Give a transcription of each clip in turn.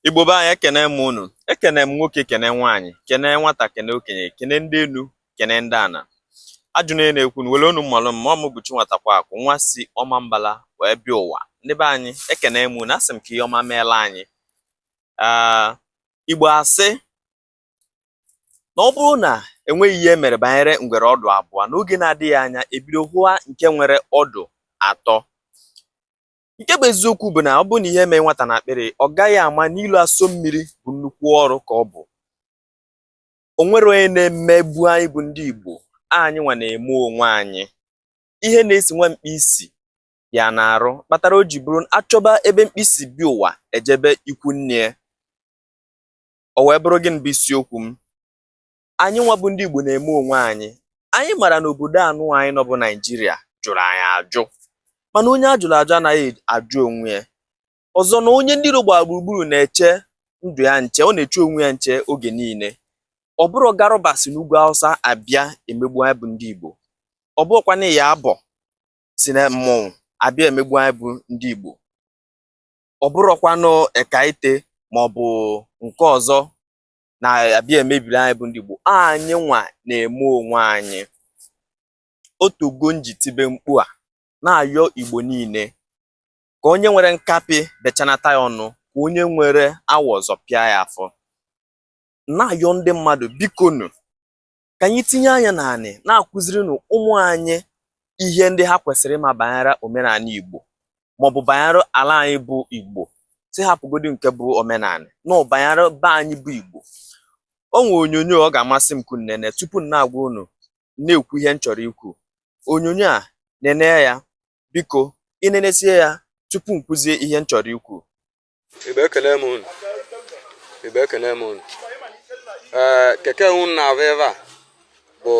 Igbo be anyị ekene m unu. Ekene m nwoke, kene nwaanyị, kene nwata, kene okenye, kene ndị enu, kene ndị ana. Ajụ na-ekwu n were unu mmalụ m, ọ bụchi nwata kwa akụ nwa si ọma mbala wee bịa ụwa. Ndị be anyị ekene m unu, asị m ka ihe ọma meela anyị. Igbo asị na ọ bụrụ na enweghị ihe mere banyere ngwere ọdụ abụọ, n'oge na-adịghị anya ebido hụa nke nwere ọdụ atọ. Nke bụ eziokwu bụ na ọ bụ na ihe mee nwata na akpịrị, ọ gaghị ama n'ilu asọ mmiri bụ nnukwu ọrụ ka ọ bụ. O nwere onye na-emegbu anyị bụ ndị Igbo, anyị nwa na-eme onwe anyị. Ihe na-esi nwa mkpi isi ya na-arụ kpatara o ji bụrụ achọba ebe mkpi si bi ụwa ejebe ikwu nne. O wee bụrụ gịnị bụ isiokwu m? Anyị nwa bụ ndị Igbo na-eme onwe anyị. Anyị mara na obodo anụ anyị nọ bụ Naijiria jụrụ anyị ajụ, mana onye ajụrụ ajụ anaghị ajụ onwe ya. Ọzọ na onye ndị Igbo gbara gburugburu na-eche ndụ ya nche, ọ na-eche onwe ya nche oge niile. Ọ bụrụ Garuba si n'ugwu Hausa abịa emegbu anyị bụ ndị Igbo. Ọ bụrụkwana ya abọ si na mmọnwụ abịa emegbu anyị bụ ndị Igbo. Ọ bụrụkwanụ Ekaite maọbụ nke ọzọ na-abịa emebiri anyị bụ ndị Igbo. Anyị nwa na-eme onwe anyị. Otugo nji tibe mkpu a na-ayọ Igbo niile ka onye nwere nkapị bechanata ya ọnụ, ka onye nwere awa ọzọ pịa ya afọ. Na-ayọ ndị mmadụ bikonu ka anyị tinye anya n'anị na-akụziri ụmụ anyị ihe ndị ha kwesịrị ịma banyere omenala Igbo maọbụ banyere ala anyị bụ Igbo. Si hapụgodi nke bụ omenala na banyere be anyị bụ Igbo. O nwere onyonyo ọ ga-amasị m ka nnene tupu m na-agwa unu na-ekwu ihe m chọrọ ikwu. Onyonyo a nene ya biko, ịnenesie ya tupu m kwuzie ihe m chọrọ ikwu. Igbo ekele m unu. Igbo ekele m unu. Keke unu na-abụ ebe a bụ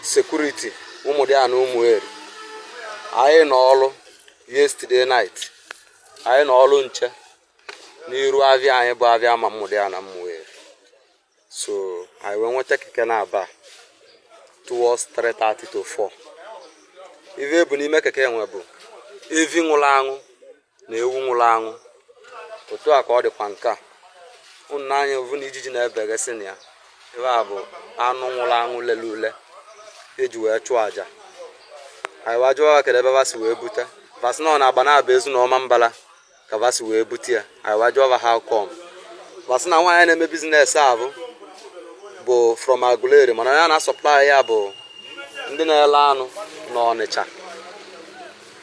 sekuriti ụmụdịa na Ụmụeri. Anyị nọ ọrụ yesterday night. Anyị nọ ọrụ nche n'iru avịa anyị bụ avịa ma Ụmụdịa na Ụmụeri. So anyị wee nweta keke na-aba towards 3:30 to 4. Ife bụ n'ime keke enwe bụ evi nwụrụ aṅụ na ewu nwụrụ aṅụ. Otu a ka ọ dịkwa nke a. Ụnụ anya ovu na ijiji na-ebegasị na ya. Ebe a bụ anụ nwụrụ aṅụ lele ule eji wee chụọ aja. Anyị wajụọ kedụ ebe basi wee bute. Vasị na ọ na-agba na-aba ezu na ọma mbala ka basi wee bute ya. Anyị wajụọ how come. Vasị na nwaanyị na-eme biznes a bụ from Aguleri, mana ya na-asọplai ya bụ ndị na-ele anụ n'Ọnịcha.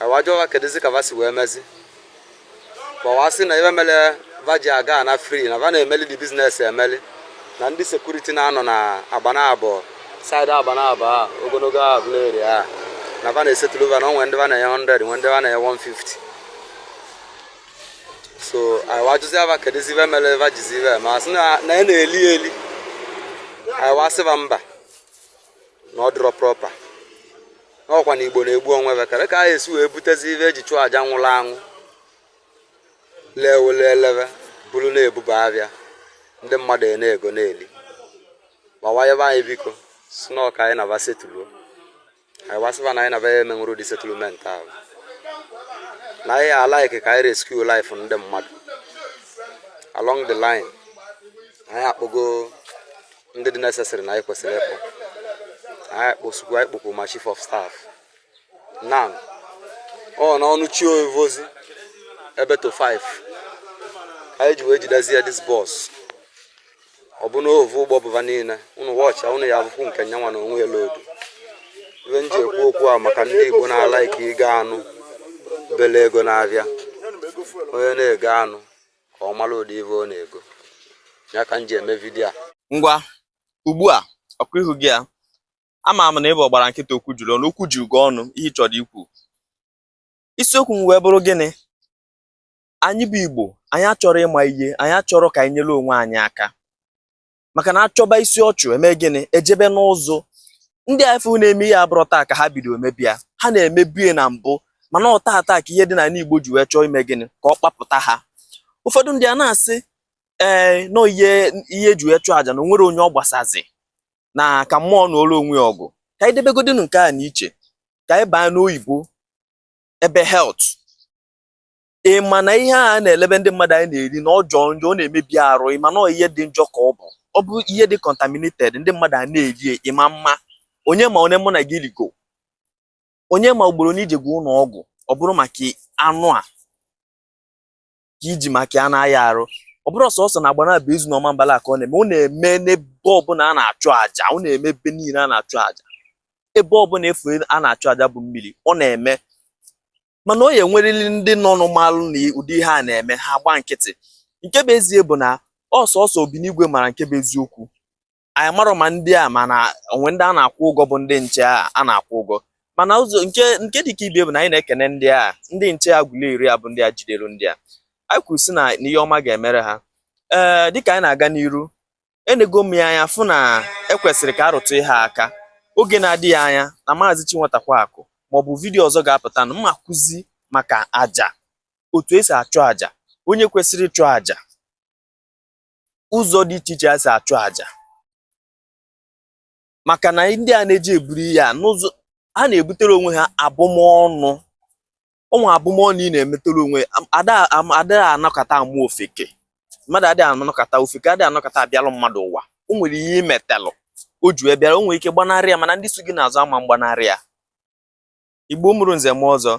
Anyị wajụọ kedụzi ka basi wee mezi. Kpọwasị na ebe mere vaji aga na free na va na-emeli di biznes emeli na ndị sekuriti na-anọ na Agbana abụọ saịdị Agbana abụọ ogologo Aguleri a na va na-esetụlụ va na onwe ndị va na-enye 100, nwe ndị va na-enye 150. So anyị wajụzi ava kedụzi ive mere vajizi ive ma sị na ya na-eli eli. Anyị wasịva mba na ọ dịrọ proper. Ọkwa na Igbo na-egbu onwe bekere ka anyị esi wee butezi ive eji chụọ aja nwụrụ aṅụ leweleleve bụrụ na-ebuba abịa ndị mmadụ na-ego na-eli. Ma wanyebe anyị biko si na ọka anyị na-aba setụluo. Anyị wasịva na anyị na-aba ya emenwuru dị setụlment ahụ na anyị alaiki ka anyị rescue life ndị mmadụ along the line. Anyị akpọgo ndị dị necessary na anyị kwesịrị ịkpọ. Anyị kpọkwu ma chief of staff now ọ na ọnụ chi ovozi ebe to 5 anyị ji wee jidezie this bus. Ọ bụ na ovu ụgbọ bụva niile unu wọcha unu ya abụkwu nke nyanwa na onwe elodu. Iwe nji ekwu okwu a maka ndị Igbo na-ala ike ịga anụ bele ego na-abịa. Onye na-ego anụ ka ọ mara ụdị ive ọ na-ego ya ka m ji eme vidio a. Ngwa ugbu a ọkụ ihu gị a, ama m na ịbụ ọgbara nkịta okwu juru ọnụ, okwu juru gị ọnụ ihe ị chọrọ ikwu. Isiokwu m wee bụrụ gịnị? Anyị bụ Igbo, anyị achọrọ ịma ihe, anyị achọrọ ka anyị nyere onwe anyị aka. Maka na achọba isi ọchụ eme gịnị? Ejebe n'ụzụ. Ndị afọ na-eme ihe abụrọ taa ka ha bido emebia. Ha na-emebie na mbụ, mana ọ taa ka ihe dị n'ala Igbo ji wee chọọ ime gịnị? Ka ọ kpapụta ha. Ụfọdụ ndị a na-asị nọ ihe eji wee chụọ aja na onwere onye ọ gbasazi na ka mmụọ na olu onwe ọgụ. Ka anyị debegodinu nke a n'iche, ka anyị baa n'oyibo ebe health. ịma na ihe a na-elebe ndị mmadụ anyị na-eri na ọjọọ njọ, ọ na-emebi arụ, ịma na ihe dị njọ ka ọ bụ ihe dị contaminated, ndị mmadụ a na-eri ịma mma. Onye ma onye mụ na gị ligo, onye ma ugboro na ije gwa ụlọ ọgwụ ọ bụrụ maka anụ a ka iji maka ya na-aya arụ. Ọ bụrụ sọsọ na agbana bụ ezu na ọma mbala ka ọ na-eme, ọ na-eme n'ebe ọbụla a na-achụ àjà, ọ na-eme ebe niile a na-achụ àjà, ebe ọbụla efu a na-achụ àjà bụ mmiri ọ na-eme. Mana o ya enwerịrị ndị nọ n'ụmalụ na ụdị ihe a na-eme, ha gba nkịtị. Nke bụ ezie bụ na ọsọsọ Obinigwe mara nke bụ eziokwu. Anyị marọ ma ndị a mana onwe ndị a na-akwụ ụgwọ bụ ndị nche a na-akwụ ụgwọ. Mana ụzọ nke dịka ibe bụ na anyị na-ekene ndị a, ndị nche Aguleri a bụ ndị a jidere ndị a. Anyị kwuru sị na ihe ọma ga-emere ha. Dịka anyị na-aga n'iru, enego m ya anya fụ na ekwesịrị ka arụtụ ihe aka. Oge na-adịghị anya na Maazị Chinwetakwaku maọbụ vidiyo ọzọ ga-apụta na mma akụzi maka àjà, otu esi achụ àjà, onye kwesịrị ịchụ àjà, ụzọ dị iche iche esi achụ àjà. Maka na ndị a na-eji eburu ihe a n'ụzọ ha na-ebutere onwe ha abụmọnụ. Ụmụ abụmọnụ ị na-emetere onwe ada anọkọta amụ ofeke. Mmadụ adịghị anọkọta ofeke, adịghị anọkọta abịalụ mmadụ ụwa. O nwere ihe imetelụ o ji bịara, o nwere ike gbanarị ya, mana ndị so gị n'azụ ama mgbanarị ya. Igbo mụrụ nze m ọzọ,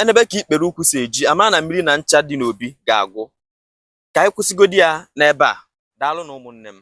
enebe ka ikpere ukwu si eji ama na mmiri na ncha dị n'obi ga-agwụ. Ka anyị kwụsịgodi ya n'ebe a. Daalụ na ụmụnne m.